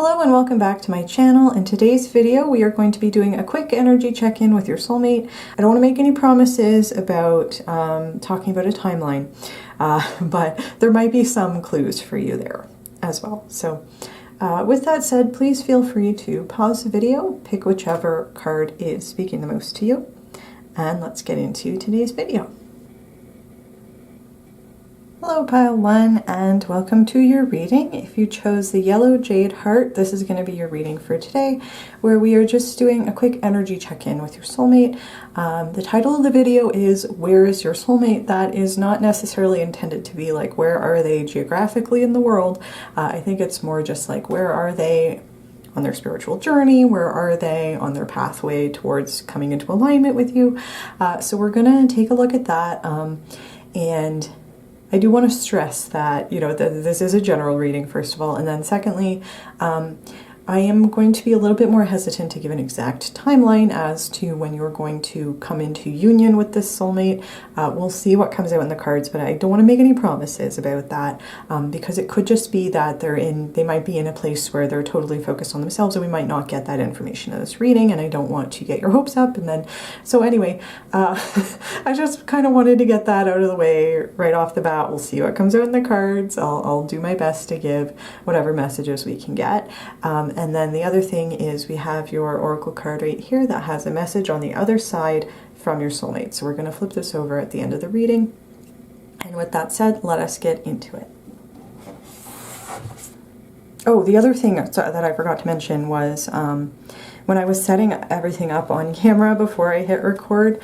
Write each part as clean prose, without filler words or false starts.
Hello and welcome back to my channel. In today's video we are going to be doing a quick energy check-in with your soulmate. I don't want to make any promises about talking about a timeline, but there might be some clues for you there as well. So with that said, please feel free to pause the video, pick whichever card is speaking the most to you, and let's get into today's video. Hello Pile 1 and welcome to your reading. If you chose the yellow jade heart, this is going to be your reading for today, where we are just doing a quick energy check-in with your soulmate. The title of the video is Where is Your Soulmate? That is not necessarily intended to be like where are they geographically in the world. I think it's more just like where are they on their spiritual journey, where are they on their pathway towards coming into alignment with you. So we're going to take a look at that, and I do want to stress that, you know, this is a general reading, first of all, and then secondly, I am going to be a little bit more hesitant to give an exact timeline as to when you're going to come into union with this soulmate. We'll see what comes out in the cards, but I don't want to make any promises about that, because it could just be that they might be in a place where they're totally focused on themselves, and we might not get that information in this reading, and I don't want to get your hopes up. And then, so anyway, I just kind of wanted to get that out of the way right off the bat. We'll see what comes out in the cards. I'll do my best to give whatever messages we can get. And then the other thing is we have your oracle card right here that has a message on the other side from your soulmate. So we're going to flip this over at the end of the reading. And with that said, let us get into it. Oh, the other thing that I forgot to mention was when I was setting everything up on camera before I hit record,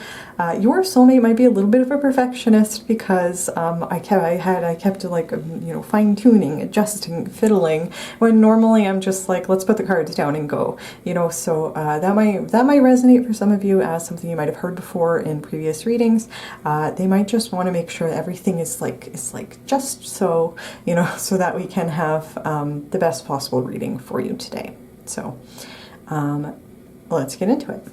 your soulmate might be a little bit of a perfectionist, because I kept like, you know, fine-tuning, adjusting, fiddling, when normally I'm just like, let's put the cards down and go, you know. So that might resonate for some of you as something you might have heard before in previous readings. They might just want to make sure everything is like just so, you know, so that we can have the best possible reading for you today. So let's get into it.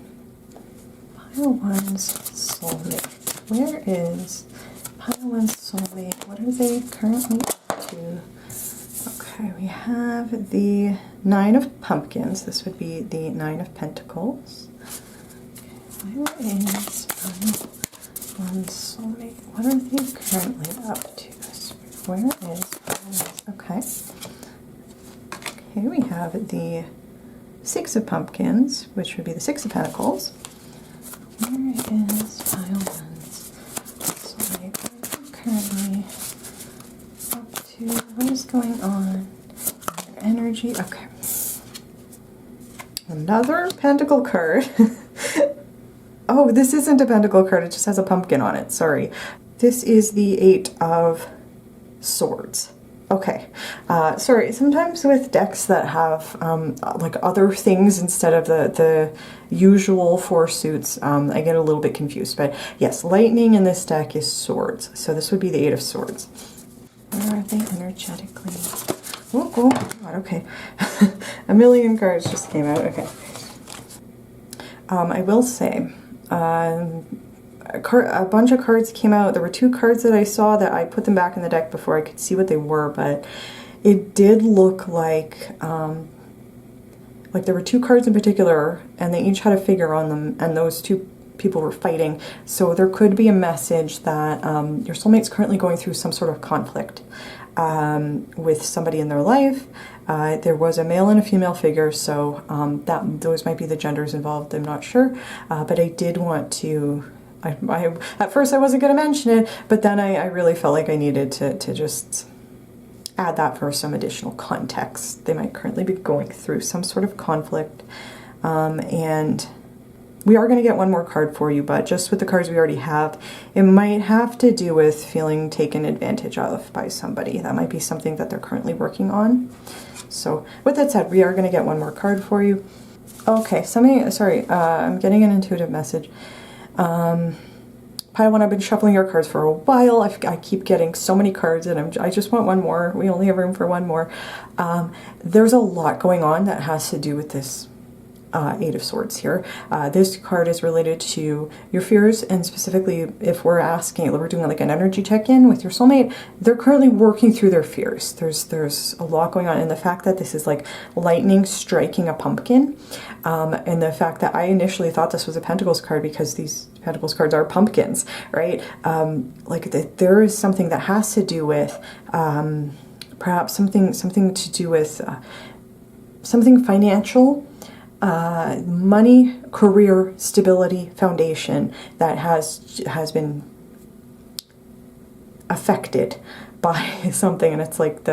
Pile 1's soulmate. Where is Pile 1's soulmate? What are they currently up to? Okay, we have the Nine of Pumpkins. This would be the Nine of Pentacles. Where is Pile 1's soulmate? What are they currently up to? Where is Pile 1's? Okay, we have the Six of Pumpkins, which would be the Six of Pentacles. Where is Pile 1's soulmate? What are they currently up to? What is going on? Their energy. Okay. Another Pentacle card. Oh, this isn't a Pentacle card. It just has a pumpkin on it. Sorry. This is the Eight of Swords. Okay, sorry, sometimes with decks that have like other things instead of the usual four suits, I get a little bit confused. But yes, lightning in this deck is swords, so this would be the Eight of Swords. Where are they energetically? Oh God, okay. A million cards just came out, okay. I will say, a bunch of cards came out. There were two cards that I saw that I put them back in the deck before I could see what they were, but it did look like there were two cards in particular, and they each had a figure on them, and those two people were fighting. So there could be a message that your soulmate's currently going through some sort of conflict with somebody in their life. There was a male and a female figure, so those might be the genders involved. I'm not sure, but I did want to. At first I wasn't going to mention it, but then I really felt like I needed to just add that for some additional context. They might currently be going through some sort of conflict, and we are going to get one more card for you, but just with the cards we already have, it might have to do with feeling taken advantage of by somebody. That might be something that they're currently working on. So with that said, we are going to get one more card for you. Okay, I'm getting an intuitive message. Pile 1, I've been shuffling your cards for a while. I keep getting so many cards, and I just want one more. We only have room for one more. There's a lot going on that has to do with this Eight of Swords here. This card is related to your fears, and specifically if we're doing like an energy check-in with your soulmate, they're currently working through their fears. There's a lot going on, and the fact that this is like lightning striking a pumpkin, and the fact that I initially thought this was a Pentacles card because these Pentacles cards are pumpkins, right? There is something that has to do with perhaps something to do with something financial, money, career, stability, foundation that has been affected by something. And it's like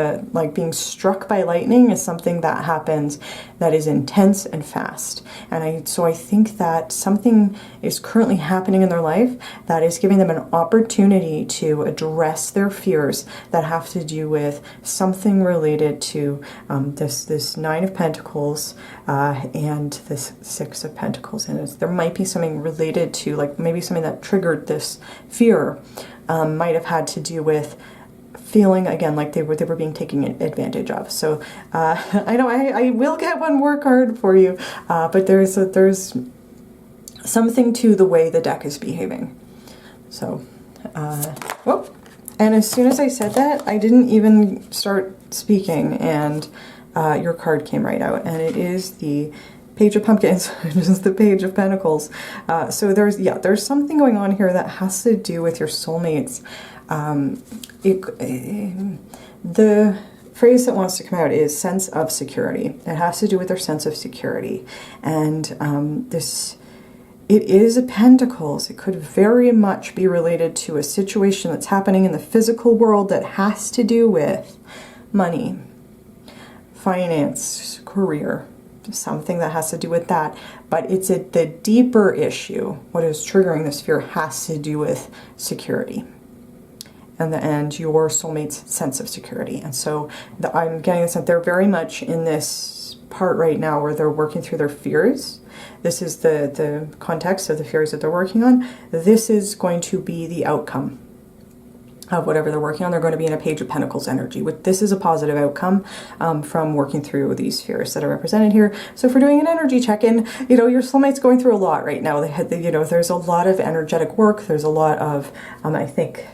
being struck by lightning is something that happens that is intense and fast. And so I think that something is currently happening in their life that is giving them an opportunity to address their fears that have to do with something related to this Nine of Pentacles and this Six of Pentacles. And there might be something related to, like, maybe something that triggered this fear might have had to do with feeling again like they were being taken advantage of. So I know I will get one more card for you, but there's something to the way the deck is behaving. So whoop. And as soon as I said that, I didn't even start speaking, and your card came right out, and it is the Page of Pumpkins, which is the Page of Pentacles. So there's something going on here that has to do with your soulmates. The phrase that wants to come out is sense of security. It has to do with their sense of security. And it is a Pentacles. It could very much be related to a situation that's happening in the physical world that has to do with money, finance, career, something that has to do with that. But it's the deeper issue. What is triggering this fear has to do with security and your soulmate's sense of security. And so I'm getting this that they're very much in this part right now where they're working through their fears. This is the context of the fears that they're working on. This is going to be the outcome of whatever they're working on. They're going to be in a Page of Pentacles energy. This is a positive outcome from working through these fears that are represented here. So if we're doing an energy check-in, your soulmate's going through a lot right now. There's a lot of energetic work. There's a lot of, I think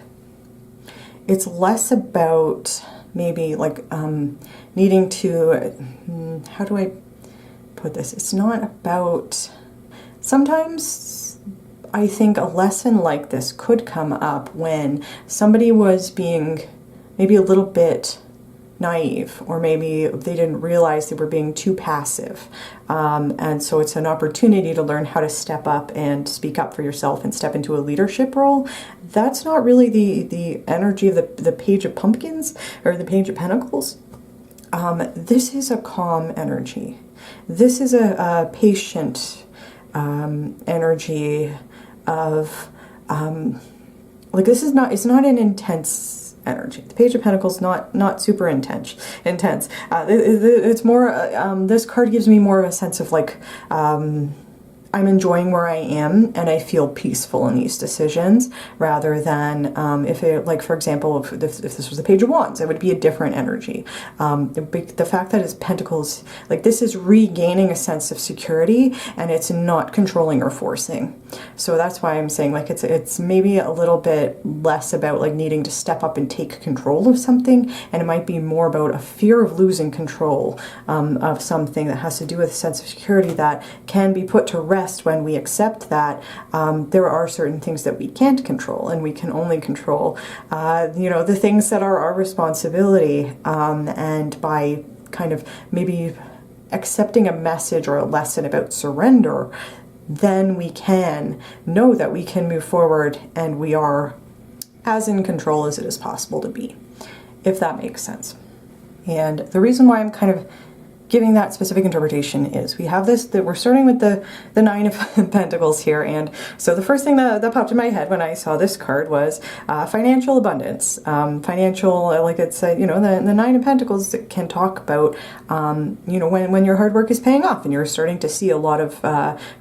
it's less about maybe like needing to, how do I put this? It's not about, sometimes I think a lesson like this could come up when somebody was being maybe a little bit naive, or maybe they didn't realize they were being too passive. And so it's an opportunity to learn how to step up and speak up for yourself and step into a leadership role. That's not really the energy of the Page of Pumpkins or the Page of Pentacles. This is a calm energy. This is a patient energy of it's not an intense energy. The Page of Pentacles not super intense. It's more this card gives me more of a sense of like I'm enjoying where I am and I feel peaceful in these decisions, rather than if it, like, for example, if this was the Page of Wands, it would be a different energy. The fact that it's Pentacles, like, this is regaining a sense of security and it's not controlling or forcing. So that's why I'm saying, like, it's maybe a little bit less about like needing to step up and take control of something, and it might be more about a fear of losing control of something that has to do with a sense of security that can be put to rest when we accept that there are certain things that we can't control, and we can only control the things that are our responsibility, and by kind of maybe accepting a message or a lesson about surrender, then we can know that we can move forward and we are as in control as it is possible to be, if that makes sense. And the reason why I'm kind of giving that specific interpretation is we have this, that we're starting with the Nine of Pentacles here. And so the first thing that popped in my head when I saw this card was financial abundance. Financial, like it's, the Nine of Pentacles can talk about, when your hard work is paying off and you're starting to see a lot of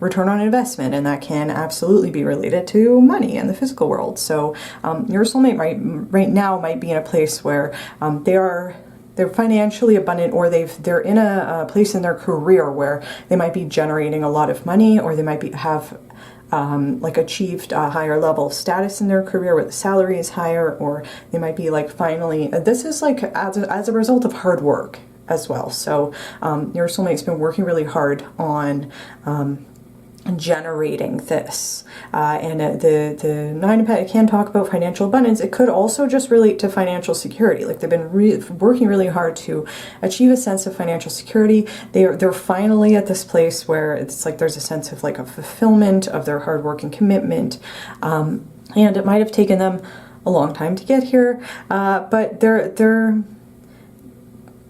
return on investment, and that can absolutely be related to money and the physical world. So your soulmate right now might be in a place where they are they're financially abundant, or they're in a place in their career where they might be generating a lot of money, or they might have like achieved a higher level of status in their career where the salary is higher, or they might be like finally, this is like as a result of hard work as well. So your soulmate's been working really hard on generating this, and the Nine of Pentacles can talk about financial abundance. It could also just relate to financial security. Like they've been working really hard to achieve a sense of financial security. They're finally at this place where it's like there's a sense of like a fulfillment of their hard work and commitment, and it might have taken them a long time to get here, but they're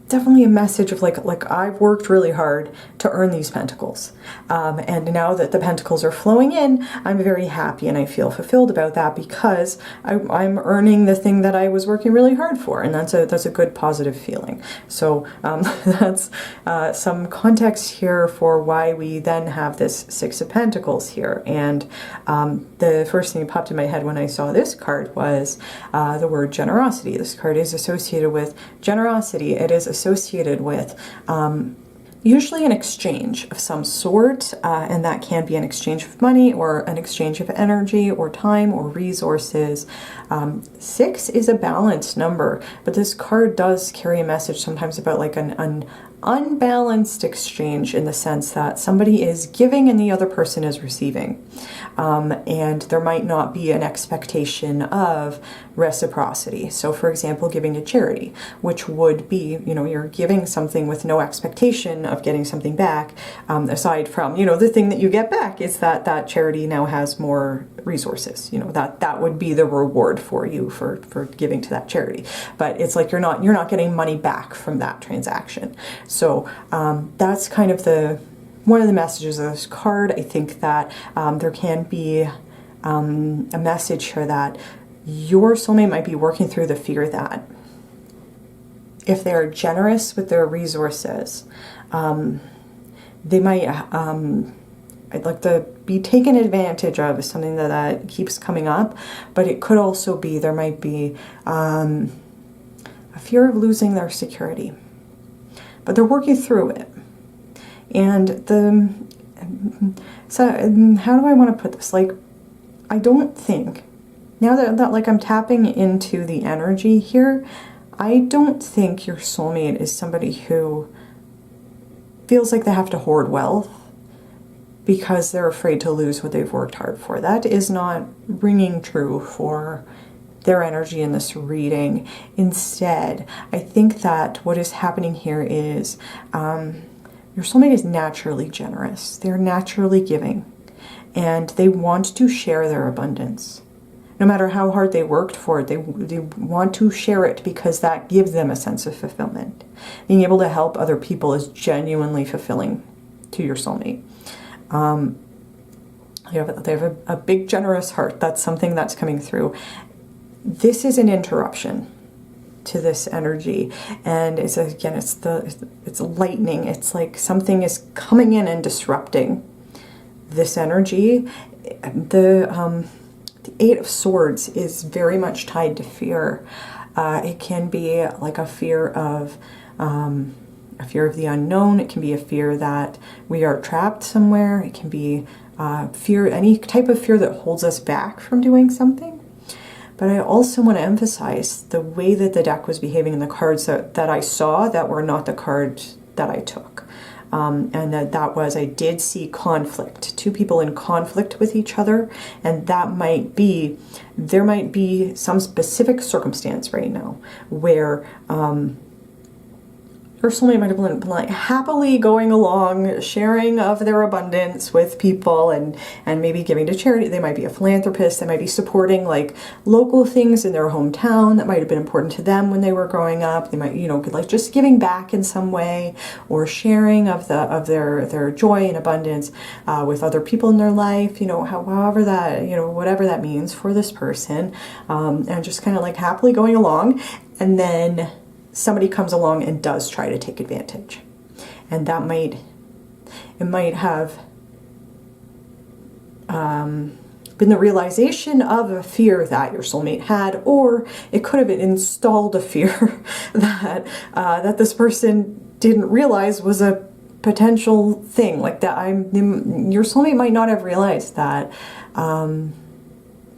definitely a message of like I've worked really hard to earn these pentacles, and now that the pentacles are flowing in, I'm very happy and I feel fulfilled about that, because I'm earning the thing that I was working really hard for, and that's a good positive feeling. So that's some context here for why we then have this Six of Pentacles here. And the first thing that popped in my head when I saw this card was the word generosity. This card is associated with generosity. It is associated with usually an exchange of some sort, and that can be an exchange of money or an exchange of energy or time or resources. 6 is a balanced number, but this card does carry a message sometimes about like an unbalanced exchange, in the sense that somebody is giving and the other person is receiving, and there might not be an expectation of reciprocity. So for example, giving to charity, which would be, you know, you're giving something with no expectation of getting something back, aside from, you know, the thing that you get back is that that charity now has more resources. You know, that would be the reward for you for giving to that charity. But it's like you're not getting money back from that transaction. So that's kind of one of the messages of this card. I think that there can be a message here that your soulmate might be working through the fear that if they're generous with their resources, they might like to be taken advantage of, is something that keeps coming up. But it could also be, there might be a fear of losing their security, but they're working through it. And so how do I want to put this? Like, I don't think, now that like I'm tapping into the energy here, I don't think your soulmate is somebody who feels like they have to hoard wealth because they're afraid to lose what they've worked hard for. That is not ringing true for their energy in this reading. Instead, I think that what is happening here is your soulmate is naturally generous. They're naturally giving, and they want to share their abundance. No matter how hard they worked for it, they want to share it because that gives them a sense of fulfillment. Being able to help other people is genuinely fulfilling to your soulmate. They have a big, generous heart. That's something that's coming through. This is an interruption to this energy, and it's lightning. It's like something is coming in and disrupting this energy. The Eight of Swords is very much tied to fear. It can be like a fear of the unknown. It can be a fear that we are trapped somewhere. It can be fear, any type of fear that holds us back from doing something. But I also want to emphasize the way that the deck was behaving in the cards that I saw that were not the cards that I took. And that was, I did see conflict, two people in conflict with each other, and that might be, there might be some specific circumstance right now where your soulmate might have been like happily going along, sharing of their abundance with people, and maybe giving to charity. They might be a philanthropist. They might be supporting like local things in their hometown that might have been important to them when they were growing up. They might, you know, like just giving back in some way, or sharing of their joy and abundance with other people in their life. You know, however that, you know, whatever that means for this person, and just kind of like happily going along, and then somebody comes along and does try to take advantage. And that might have been the realization of a fear that your soulmate had, or it could have installed a fear that that this person didn't realize was a potential thing. Like that, your soulmate might not have realized that.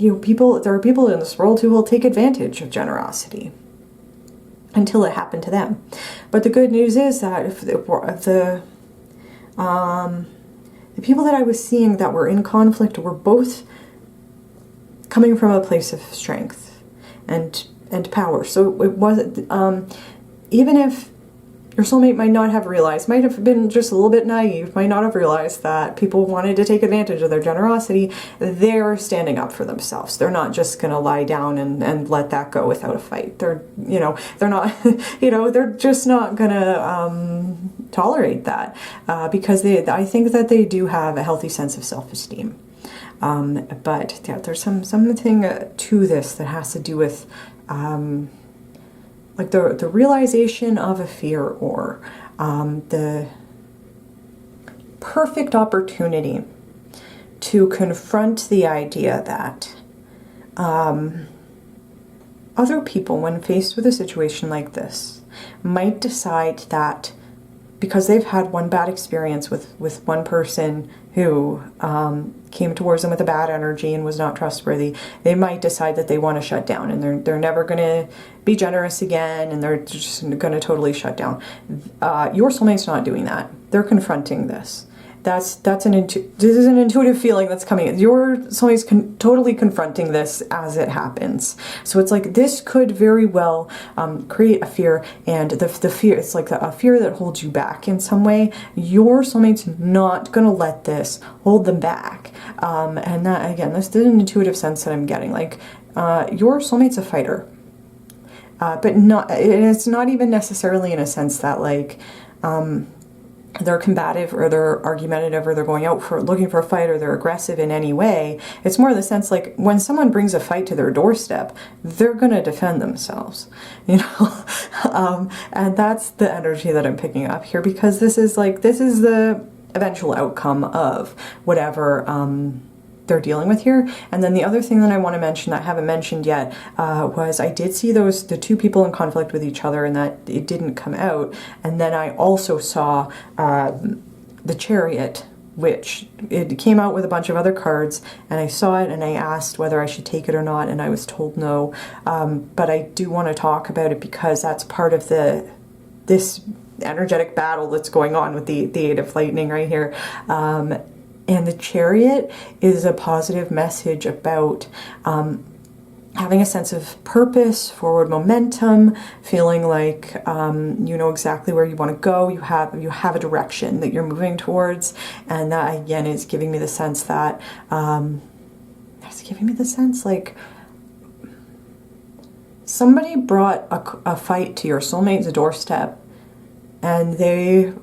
There are people in this world who will take advantage of generosity until it happened to them. But the good news is that if the people that I was seeing that were in conflict were both coming from a place of strength and power. So it wasn't, even if your soulmate might not have realized, might have been just a little bit naive, might not have realized that people wanted to take advantage of their generosity, they're standing up for themselves. They're not just going to lie down and let that go without a fight. They're not, they're just not going to tolerate that because I think that they do have a healthy sense of self-esteem. But yeah, there's something to this that has to do with like the realization of a fear, or the perfect opportunity to confront the idea that other people, when faced with a situation like this, might decide that because they've had one bad experience with one person who came towards them with a bad energy and was not trustworthy, they might decide that they want to shut down, and they're never going to be generous again, and they're just going to totally shut down. Your soulmate's not doing that. They're confronting this. This is an intuitive feeling that's coming. Your soulmate's totally confronting this as it happens. So it's like this could very well create a fear, and the fear, it's like a fear that holds you back in some way. Your soulmate's not going to let this hold them back. And that, again, this is an intuitive sense that I'm getting. Like your soulmate's a fighter, but not. And it's not even necessarily in a sense that like. They're combative or they're argumentative or they're going out for looking for a fight or they're aggressive in any way. It's more the sense like when someone brings a fight to their doorstep, they're going to defend themselves, and that's the energy that I'm picking up here, because this is the eventual outcome of whatever they're dealing with here. And then the other thing that I want to mention that I haven't mentioned yet was I did see the two people in conflict with each other, and that it didn't come out. And then I also saw the Chariot, which it came out with a bunch of other cards, and I saw it and I asked whether I should take it or not, and I was told no. But I do want to talk about it because that's part of this energetic battle that's going on with the Eight of Lightning right here. And the Chariot is a positive message about having a sense of purpose, forward momentum, feeling like you know exactly where you want to go. You have a direction that you're moving towards, and that again is giving me the sense that like somebody brought a fight to your soulmate's doorstep, and they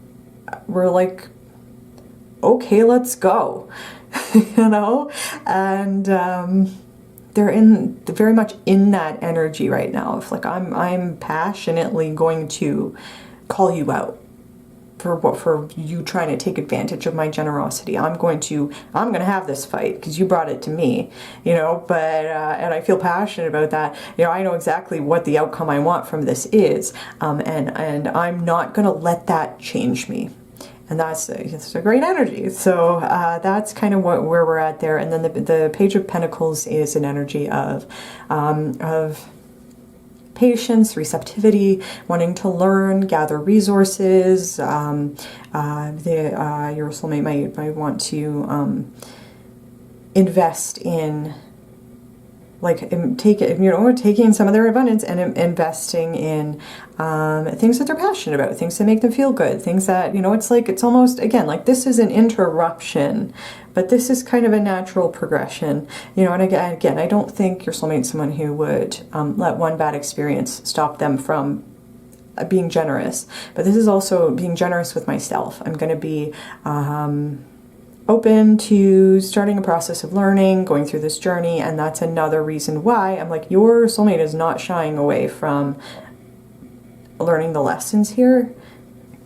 were like, okay, let's go, and they're very much in that energy right now of like, I'm passionately going to call you out for you trying to take advantage of my generosity. I'm going to have this fight because you brought it to me, but and I feel passionate about that. I know exactly what the outcome I want from this is, and I'm not going to let that change me. And it's a great energy. So that's kind of where we're at there. And then the Page of Pentacles is an energy of patience, receptivity, wanting to learn, gather resources. Your soulmate might want to invest in, like, taking some of their abundance and investing in things that they're passionate about, things that make them feel good, things that, it's almost, again, like this is an interruption, but this is kind of a natural progression, and again, I don't think your soulmate's someone who would let one bad experience stop them from being generous, but this is also being generous with myself. I'm going to be open to starting a process of learning, going through this journey, and that's another reason why I'm like, your soulmate is not shying away from learning the lessons here.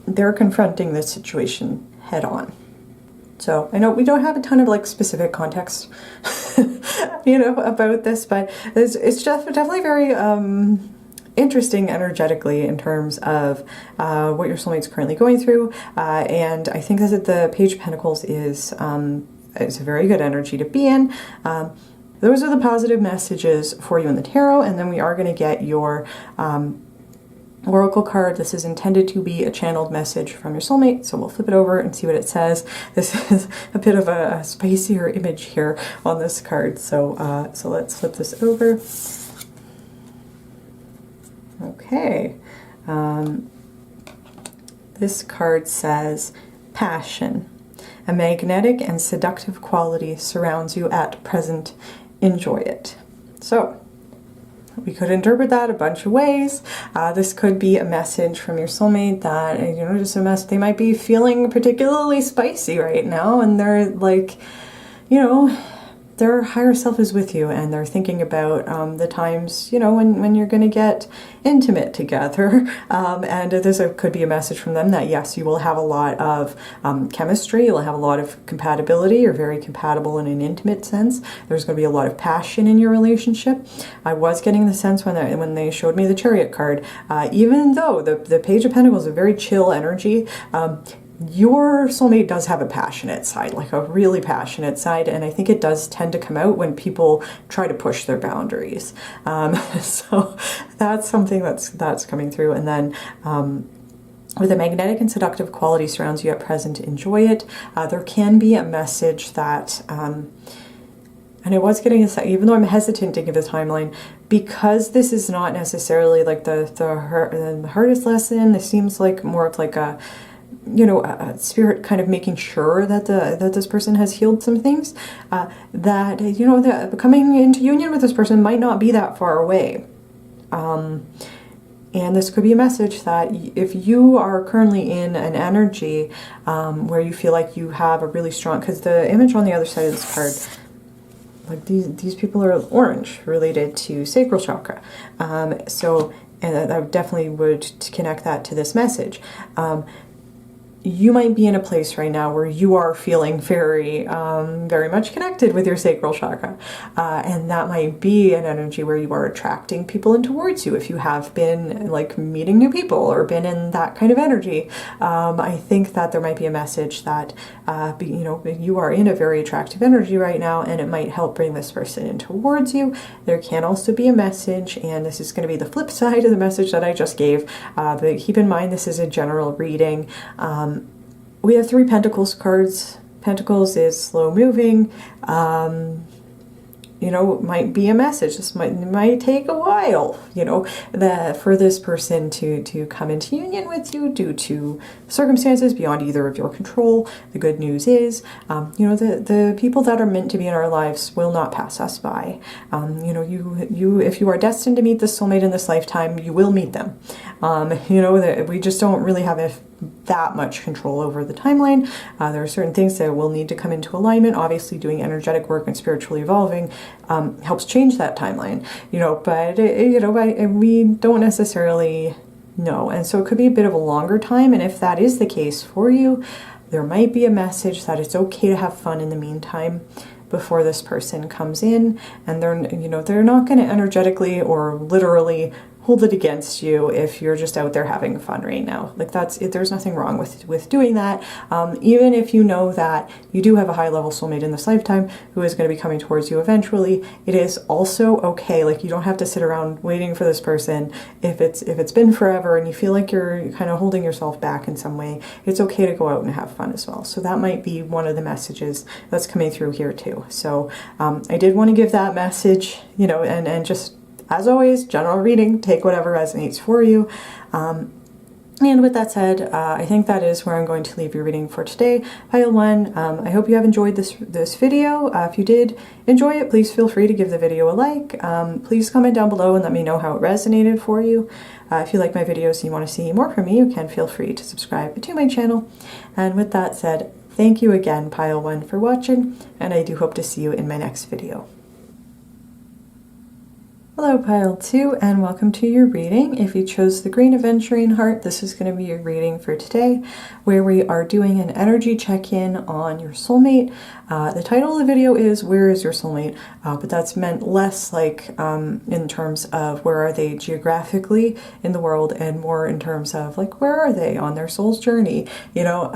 They're confronting this situation head on. So I know we don't have a ton of like specific context, about this, but it's definitely very interesting energetically in terms of what your soulmate's currently going through. And I think that the Page of Pentacles is a very good energy to be in. Those are the positive messages for you in the tarot, and then we are going to get your Oracle card. This is intended to be a channeled message from your soulmate, so we'll flip it over and see what it says. This is a bit of a spicier image here on this card, so so let's flip this over. Okay, this card says passion. A magnetic and seductive quality surrounds you at present. Enjoy it. So we could interpret that a bunch of ways. This could be a message from your soulmate that, just a mess. They might be feeling particularly spicy right now, and they're like, their higher self is with you, and they're thinking about the times, when you're going to get intimate together. And this could be a message from them that, yes, you will have a lot of chemistry, you'll have a lot of compatibility, you're very compatible in an intimate sense. There's going to be a lot of passion in your relationship. I was getting the sense when they showed me the Chariot card, even though the Page of Pentacles is a very chill energy, your soulmate does have a passionate side, like a really passionate side, and I think it does tend to come out when people try to push their boundaries. So that's something that's coming through. And then with a magnetic and seductive quality surrounds you at present, enjoy it. There can be a message that, and I was getting even though I'm hesitant to give a timeline, because this is not necessarily like the hardest lesson. This seems like more of like a spirit kind of making sure that this person has healed some things, that coming into union with this person might not be that far away. And this could be a message that if you are currently in an energy where you feel like you have a really strong, because the image on the other side of this card, like these people are orange, related to sacral chakra. And I definitely would connect that to this message. You might be in a place right now where you are feeling very, very much connected with your sacral chakra. And that might be an energy where you are attracting people in towards you. If you have been like meeting new people or been in that kind of energy, I think that there might be a message that, you are in a very attractive energy right now, and it might help bring this person in towards you. There can also be a message, and this is going to be the flip side of the message that I just gave, but keep in mind this is a general reading. We have 3 Pentacles cards. Pentacles is slow moving. It might be a message. This might take a while, for this person to come into union with you due to circumstances beyond either of your control. The good news is, the people that are meant to be in our lives will not pass us by. If you are destined to meet the soulmate in this lifetime, you will meet them. We just don't really have that much control over the timeline. There are certain things that will need to come into alignment. Obviously, doing energetic work and spiritually evolving helps change that timeline. But we don't necessarily know, and so it could be a bit of a longer time. And if that is the case for you, there might be a message that it's okay to have fun in the meantime before this person comes in, and they're not going to energetically or literally hold it against you if you're just out there having fun right now. Like there's nothing wrong with doing that. Even if you know that you do have a high level soulmate in this lifetime who is going to be coming towards you eventually, it is also okay. Like you don't have to sit around waiting for this person. If it's been forever and you feel like you're kind of holding yourself back in some way, it's okay to go out and have fun as well. So that might be one of the messages that's coming through here too. So I did want to give that message, and just, as always, general reading, take whatever resonates for you. And with that said, I think that is where I'm going to leave your reading for today. Pile 1, I hope you have enjoyed this video. If you did enjoy it, please feel free to give the video a like. Please comment down below and let me know how it resonated for you. If you like my videos and you want to see more from me, you can feel free to subscribe to my channel. And with that said, thank you again, Pile 1, for watching, and I do hope to see you in my next video. Hello Pile 2 and welcome to your reading. If you chose the Green Aventurine Heart, this is going to be your reading for today, where we are doing an energy check-in on your soulmate. The title of the video is Where is your soulmate? But that's meant less like in terms of where are they geographically in the world, and more in terms of like where are they on their soul's journey, you know,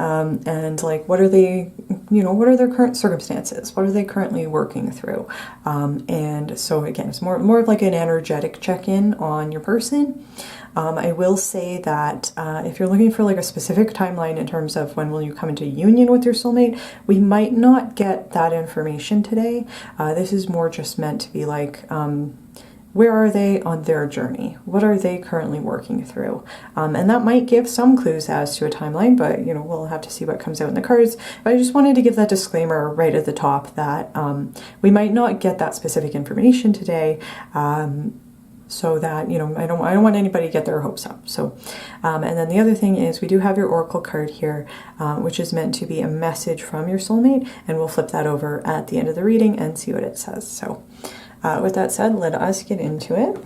and like what are they, you know, what are their current circumstances? What are they currently working through? And so again, it's more of like an energetic check-in on your person. I will say that if you're looking for like a specific timeline in terms of when will you come into union with your soulmate, we might not get that information today. This is more just meant to be like, where are they on their journey? What are they currently working through? And that might give some clues as to a timeline, but you know, we'll have to see what comes out in the cards. But I just wanted to give that disclaimer right at the top that we might not get that specific information today. So that, you know, I don't want anybody to get their hopes up. So, and then the other thing is we do have your Oracle card here, which is meant to be a message from your soulmate, and we'll flip that over at the end of the reading and see what it says. So, with that said, let us get into it.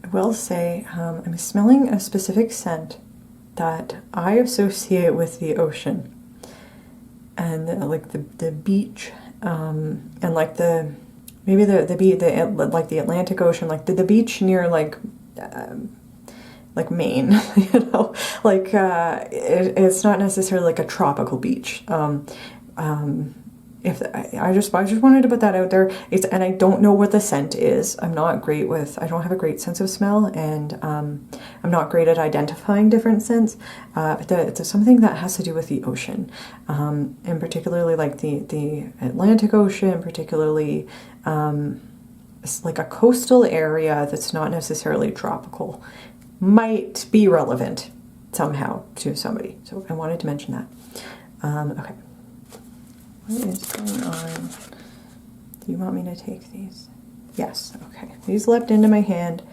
I will say I'm smelling a specific scent that I associate with the ocean, and like the beach, and like maybe the beach, like the Atlantic Ocean, like the beach near like Maine, you know, like it's not necessarily like a tropical beach. If I just wanted to put that out there. And I don't know what the scent is. I don't have a great sense of smell, and I'm not great at identifying different scents. But it's something that has to do with the ocean, and particularly like the Atlantic Ocean, particularly it's like a coastal area that's not necessarily tropical, might be relevant somehow to somebody. So I wanted to mention that. Okay. What is going on? Do you want me to take these? Yes, okay. These leapt into my hand.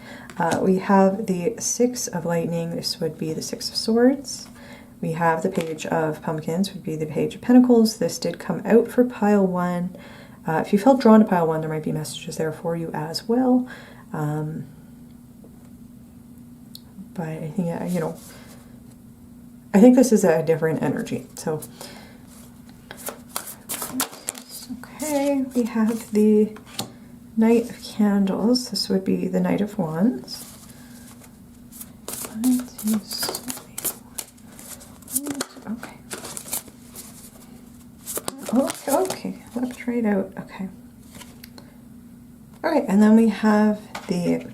We have the Six of Lightning. This would be the Six of Swords. We have the Page of Pumpkins, would be the Page of Pentacles. This did come out for Pile 1. If you felt drawn to Pile 1, there might be messages there for you as well. But I think, you know, I think this is a different energy. So, okay, we have the Knight of Candles. This would be the Knight of Wands. Okay. Okay, left, right, out. Okay. All right, and then we have the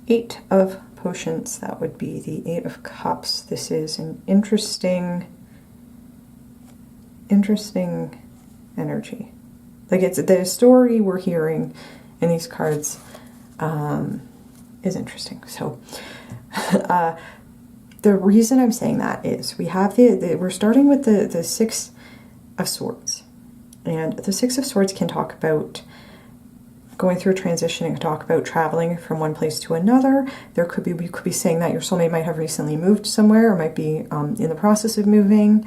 Eight of Potions. That would be the Eight of Cups. This is an interesting energy. Like, it's the story we're hearing in these cards is interesting. So the reason I'm saying that is we have we're starting with the Six of Swords, and the Six of Swords can talk about going through a transition. It can talk about traveling from one place to another. We could be saying that your soulmate might have recently moved somewhere, or might be in the process of moving.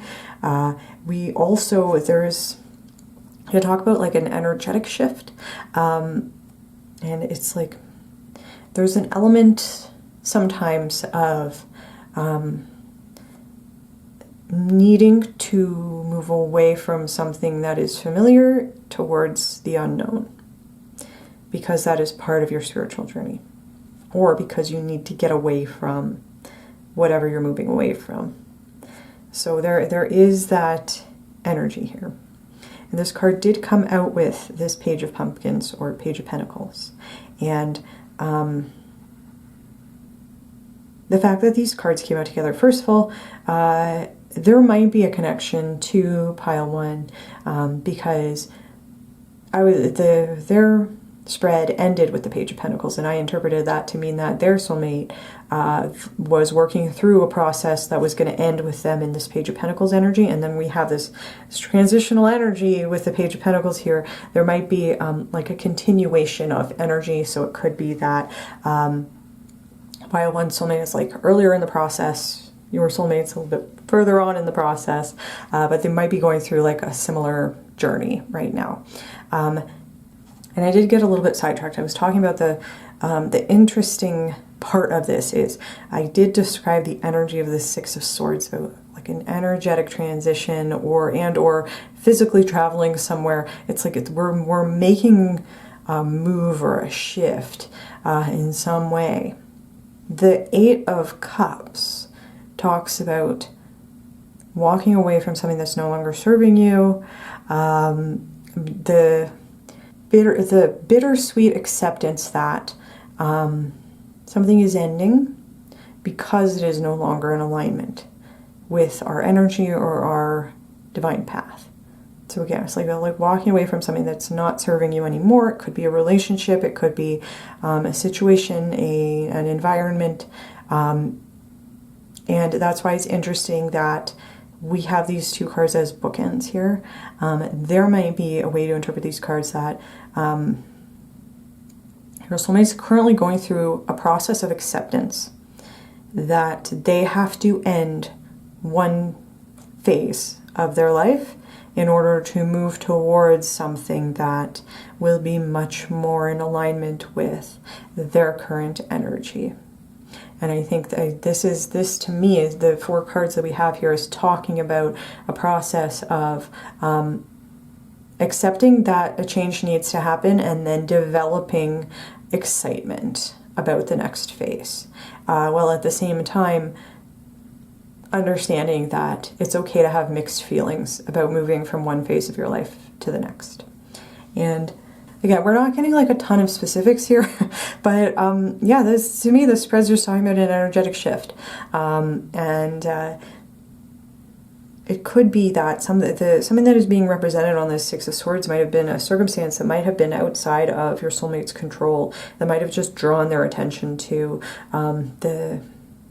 We also, you talk about like an energetic shift, and it's like there's an element sometimes of needing to move away from something that is familiar towards the unknown, because that is part of your spiritual journey, or because you need to get away from whatever you're moving away from. So there is that energy here. And this card did come out with this Page of Pumpkins, or Page of Pentacles. And the fact that these cards came out together, first of all, there might be a connection to Pile 1, because their spread ended with the Page of Pentacles, and I interpreted that to mean that their soulmate was working through a process that was going to end with them in this Page of Pentacles energy. And then we have this transitional energy with the Page of Pentacles here. There might be like a continuation of energy, so it could be that Pile 1 soulmate is like earlier in the process, your soulmate's a little bit further on in the process, but they might be going through like a similar journey right now. And I did get a little bit sidetracked. I was talking about the interesting part of this is I did describe the energy of the Six of Swords, so like an energetic transition or physically traveling somewhere. It's like we're making a move or a shift in some way. The Eight of Cups talks about walking away from something that's no longer serving you. The bittersweet acceptance that something is ending because it is no longer in alignment with our energy or our divine path. So again, it's like walking away from something that's not serving you anymore. It could be a relationship, it could be a situation, an environment, and that's why it's interesting that we have these two cards as bookends here. There might be a way to interpret these cards that your soulmate is currently going through a process of acceptance, that they have to end one phase of their life in order to move towards something that will be much more in alignment with their current energy. And I think that this to me is the four cards that we have here is talking about a process of accepting that a change needs to happen and then developing excitement about the next phase. While at the same time, understanding that it's okay to have mixed feelings about moving from one phase of your life to the next. And again, we're not getting like a ton of specifics here, but yeah, this to me, the spread's just talking about an energetic shift. It could be that something that is being represented on this Six of Swords might have been a circumstance that might have been outside of your soulmate's control, that might have just drawn their attention to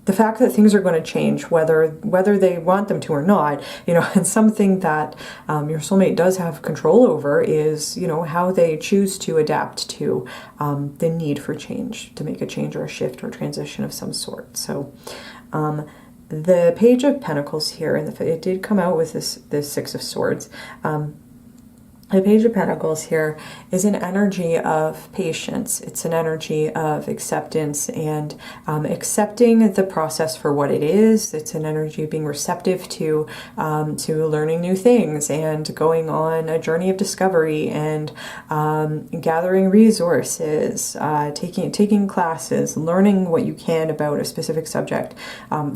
the fact that things are going to change, whether they want them to or not, and something that your soulmate does have control over is, how they choose to adapt to the need for change, to make a change or a shift or transition of some sort. So the Page of Pentacles here, and it did come out with this Six of Swords. The Page of Pentacles here is an energy of patience. It's an energy of acceptance and accepting the process for what it is. It's an energy of being receptive to learning new things and going on a journey of discovery and gathering resources, taking classes, learning what you can about a specific subject,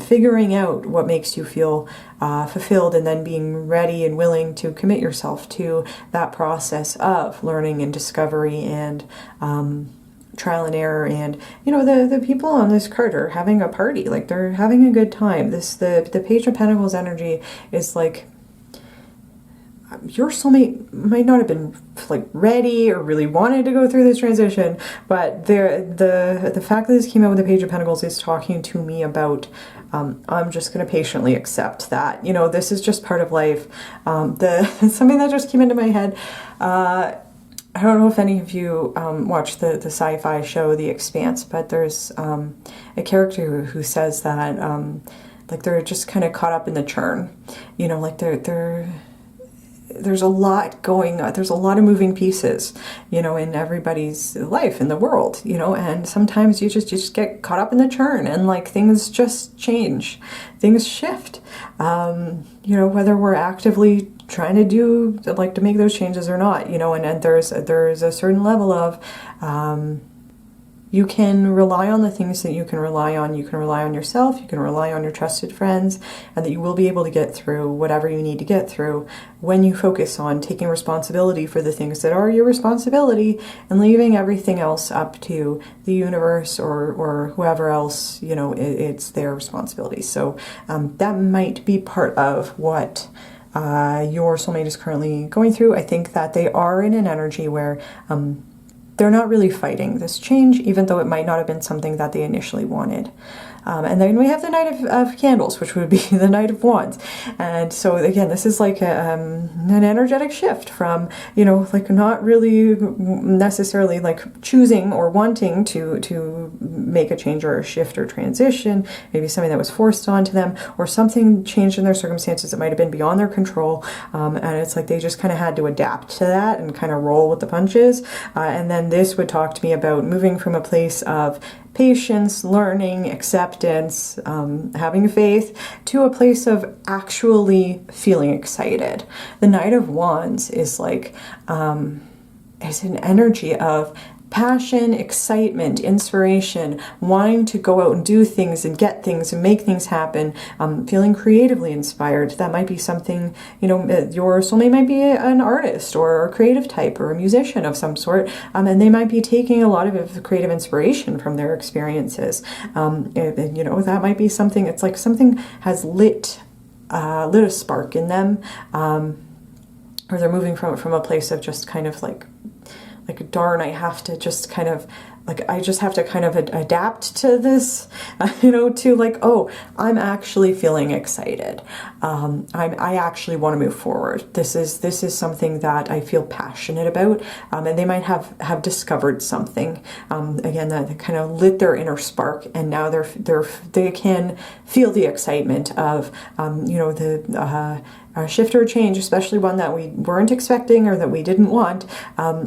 figuring out what makes you feel fulfilled, and then being ready and willing to commit yourself to that process of learning and discovery and trial and error. And the people on this card are having a party, like they're having a good time. The Page of Pentacles energy is like your soulmate might not have been like ready or really wanted to go through this transition, but the fact that this came out with the Page of Pentacles is talking to me about I'm just going to patiently accept that, this is just part of life. Something that just came into my head, I don't know if any of you watch the sci-fi show The Expanse, but there's a character who says that like they're just kind of caught up in the churn, like there's a lot going on. There's a lot of moving pieces, in everybody's life in the world, and sometimes you just get caught up in the churn and like things just change, things shift, whether we're actively trying to make those changes or not, and there's a certain level of, you can rely on the things that you can rely on. You can rely on yourself, you can rely on your trusted friends, and that you will be able to get through whatever you need to get through when you focus on taking responsibility for the things that are your responsibility and leaving everything else up to the universe or whoever else, it's their responsibility. So that might be part of what your soulmate is currently going through. I think that they are in an energy where they're not really fighting this change, even though it might not have been something that they initially wanted. And then we have the Knight of Candles, which would be the Knight of Wands. And so again, this is like an energetic shift from, you know, like not really necessarily like choosing or wanting to make a change or a shift or transition, maybe something that was forced onto them, or something changed in their circumstances that might have been beyond their control. And it's like they just kind of had to adapt to that and kind of roll with the punches. And then this would talk to me about moving from a place of patience, learning, acceptance, having faith, to a place of actually feeling excited. The Knight of Wands is like, is an energy of passion, excitement, inspiration, wanting to go out and do things and get things and make things happen, feeling creatively inspired. That might be something, you know, your soulmate might be an artist or a creative type or a musician of some sort, and they might be taking a lot of creative inspiration from their experiences. You know, that might be something, it's like something has lit a spark in them, or they're moving from a place of just kind of like darn, I have to just kind of like, I just have to kind of adapt to this, you know, to like, oh, I'm actually feeling excited. I actually want to move forward. This is something that I feel passionate about, and they might have discovered something, again, that kind of lit their inner spark, and now they can feel the excitement of, you know, a shift or a change, especially one that we weren't expecting or that we didn't want,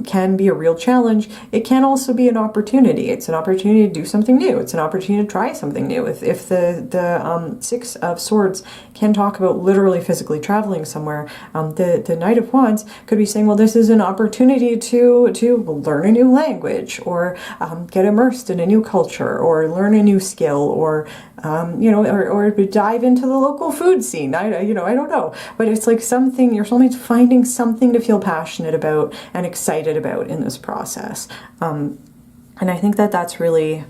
can be a real challenge. It can also be an opportunity. It's an opportunity to do something new. It's an opportunity to try something new. If the Six of Swords can talk about literally physically traveling somewhere, the Knight of Wands could be saying, well, this is an opportunity to learn a new language, or get immersed in a new culture, or learn a new skill, or you know, or dive into the local food scene. I don't know. But it's like something, your soulmate's finding something to feel passionate about and excited about in this process. And I think that's really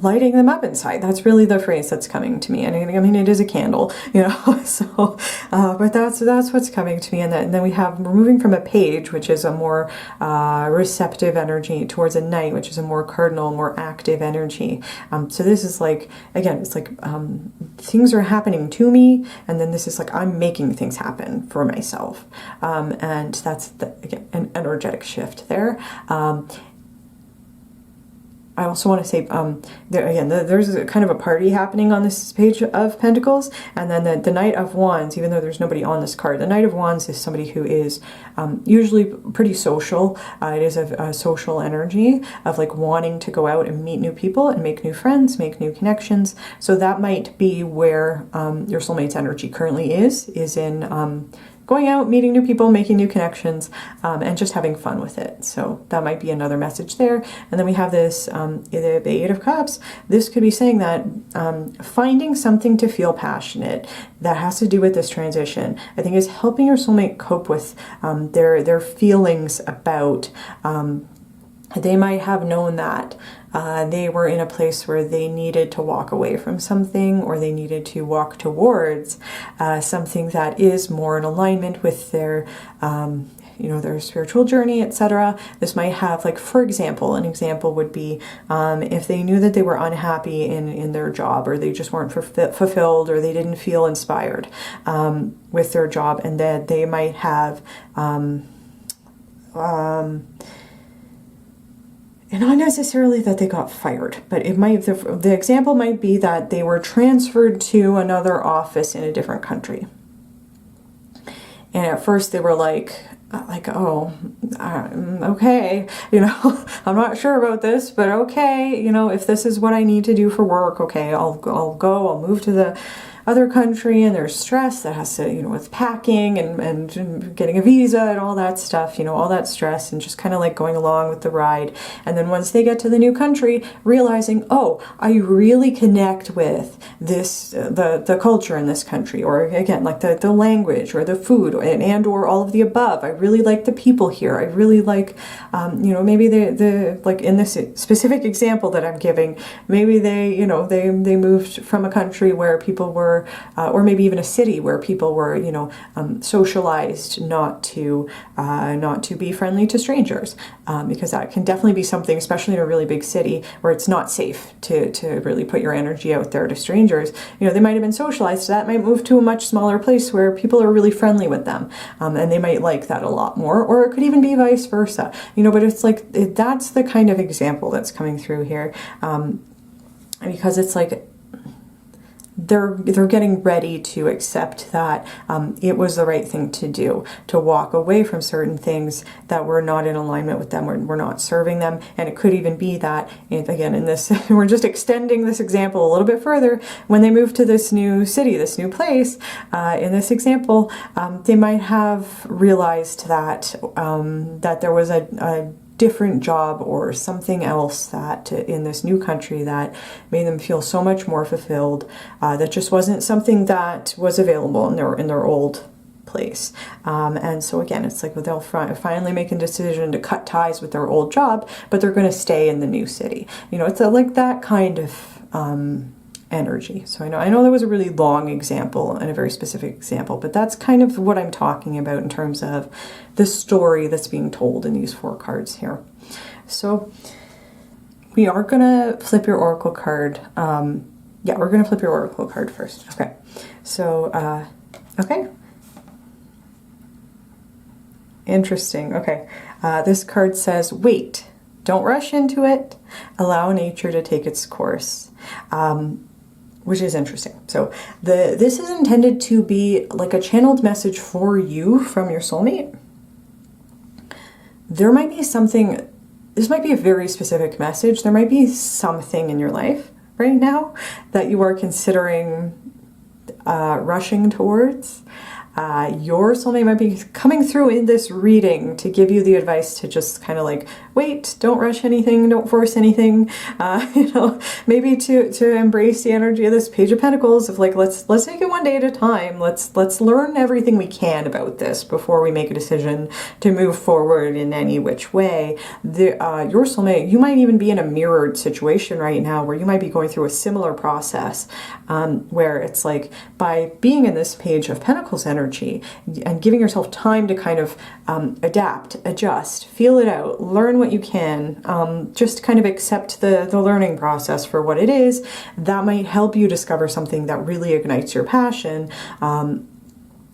lighting them up inside. That's really the phrase that's coming to me. And I mean, it is a candle, you know, so, but that's what's coming to me. And then we're moving from a page, which is a more receptive energy, towards a knight, which is a more cardinal, more active energy. So this is like, again, it's like things are happening to me, and then this is like, I'm making things happen for myself. And that's, again, an energetic shift there. I also want to say, there's a kind of a party happening on this page of Pentacles, and then the Knight of Wands, even though there's nobody on this card, the Knight of Wands is somebody who is usually pretty social. It is a social energy of like wanting to go out and meet new people and make new friends, make new connections. So that might be where your soulmate's energy currently is in going out, meeting new people, making new connections, and just having fun with it. So that might be another message there. And then we have this, the Eight of Cups. This could be saying that finding something to feel passionate that has to do with this transition, I think, is helping your soulmate cope with their feelings about, they might have known that they were in a place where they needed to walk away from something, or they needed to walk towards something that is more in alignment with their, you know, their spiritual journey, etc. This might have, like, for example, an example would be if they knew that they were unhappy in their job, or they just weren't fulfilled, or they didn't feel inspired with their job, and that they might have and not necessarily that they got fired, but it might, the example might be that they were transferred to another office in a different country. And at first they were like, oh, okay, you know, I'm not sure about this, but okay, you know, if this is what I need to do for work, okay, I'll move to the other country, and there's stress that has to, you know, with packing and getting a visa and all that stuff, you know, all that stress, and just kind of like going along with the ride. And then once they get to the new country, realizing, oh, I really connect with this, the culture in this country, or again, like the language or the food, and or all of the above. I really like the people here. I really like, you know, maybe the like in this specific example that I'm giving, maybe they, you know, they moved from a country where people were or maybe even a city where people were, you know, socialized not to be friendly to strangers, because that can definitely be something, especially in a really big city where it's not safe to really put your energy out there to strangers. You know, they might have been socialized, so that might move to a much smaller place where people are really friendly with them, and they might like that a lot more, or it could even be vice versa, you know. But it's like, that's the kind of example that's coming through here, because it's like they're getting ready to accept that it was the right thing to do, to walk away from certain things that were not in alignment with them, were not serving them. And it could even be that, again, in this, we're just extending this example a little bit further. When they move to this new city, this new place, in this example, they might have realized that that there was a different job or something else that in this new country that made them feel so much more fulfilled, that just wasn't something that was available in their old place. And so again, it's like, well, they'll finally make a decision to cut ties with their old job, but they're going to stay in the new city. You know, it's like that kind of energy. So I know that was a really long example and a very specific example, but that's kind of what I'm talking about in terms of the story that's being told in these 4 cards here. So we are going to flip your oracle card. Yeah, we're going to flip your oracle card first. Okay. So, okay. Interesting. Okay. This card says, wait, don't rush into it. Allow nature to take its course. Which is interesting. So this is intended to be like a channeled message for you from your soulmate. There might be something, this might be a very specific message. There might be something in your life right now that you are considering rushing towards. Your soulmate might be coming through in this reading to give you the advice to just kind of like, wait, don't rush anything, don't force anything, you know, maybe to embrace the energy of this Page of Pentacles of like, let's take it one day at a time. Let's learn everything we can about this before we make a decision to move forward in any which way. Your soulmate, you might even be in a mirrored situation right now where you might be going through a similar process, where it's like, by being in this Page of Pentacles energy and giving yourself time to kind of adapt, adjust, feel it out, learn what you can, just kind of accept the learning process for what it is, that might help you discover something that really ignites your passion.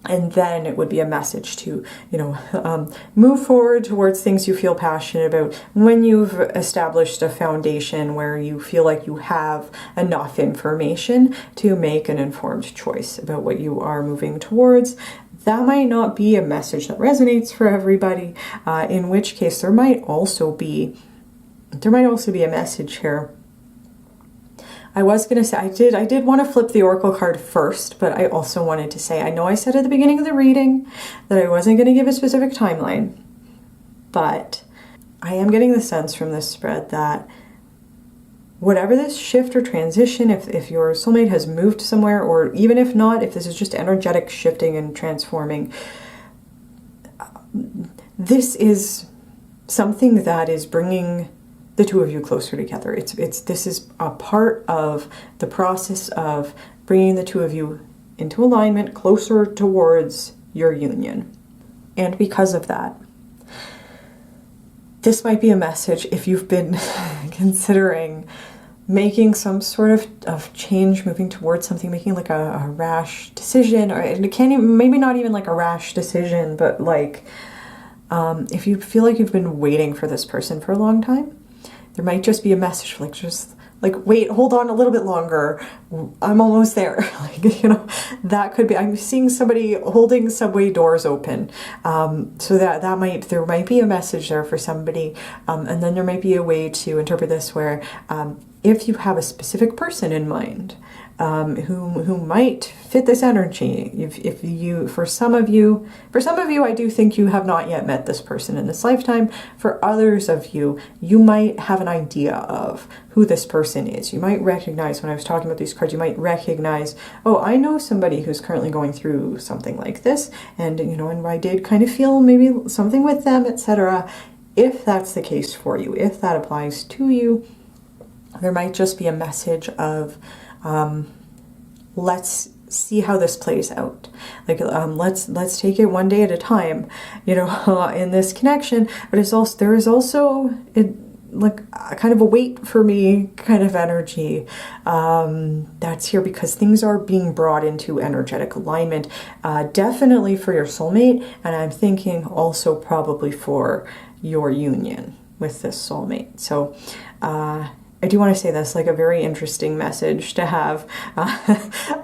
And then it would be a message to, you know, move forward towards things you feel passionate about when you've established a foundation where you feel like you have enough information to make an informed choice about what you are moving towards. That might not be a message that resonates for everybody, in which case there might also be a message here. I was going to say, I did want to flip the oracle card first, but I also wanted to say, I know I said at the beginning of the reading that I wasn't going to give a specific timeline, but I am getting the sense from this spread that whatever this shift or transition, if your soulmate has moved somewhere, or even if not, if this is just energetic shifting and transforming, this is something that is bringing the two of you closer together. This is a part of the process of bringing the two of you into alignment, closer towards your union. And because of that, this might be a message if you've been considering making some sort of change, moving towards something, making like a rash decision, or it can't even, maybe not even like a rash decision, but like if you feel like you've been waiting for this person for a long time, there might just be a message like, just like, wait, hold on a little bit longer. I'm almost there. Like, you know, that could be, I'm seeing somebody holding subway doors open. So there might be a message there for somebody. And then there might be a way to interpret this where, if you have a specific person in mind, who might fit this energy. For some of you, I do think you have not yet met this person in this lifetime. For others of you, you might have an idea of who this person is. You might recognize, when I was talking about these cards, you might recognize, oh, I know somebody who's currently going through something like this, and you know, and I did kind of feel maybe something with them, etc. If that's the case for you, if that applies to you, there might just be a message of let's see how this plays out. Like, let's take it one day at a time, you know, in this connection. But there is also like a kind of a wait for me kind of energy that's here, because things are being brought into energetic alignment, definitely for your soulmate, and I'm thinking also probably for your union with this soulmate. So I do want to say that's like a very interesting message to have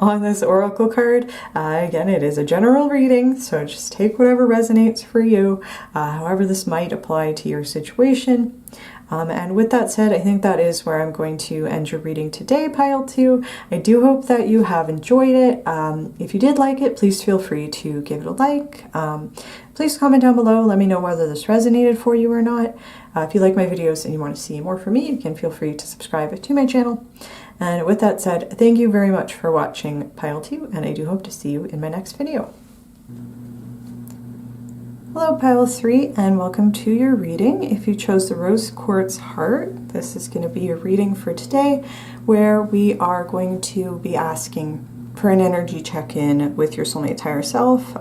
on this oracle card. Again, it is a general reading, so just take whatever resonates for you, however this might apply to your situation. And with that said, I think that is where I'm going to end your reading today, Pile 2. I do hope that you have enjoyed it. If you did like it, please feel free to give it a like. Please comment down below. Let me know whether this resonated for you or not. If you like my videos and you want to see more from me, you can feel free to subscribe to my channel. And with that said, thank you very much for watching Pile 2, and I do hope to see you in my next video. Hello Pile 3, and welcome to your reading. If you chose the Rose Quartz Heart, this is going to be your reading for today, where we are going to be asking for an energy check-in with your soulmate's higher self.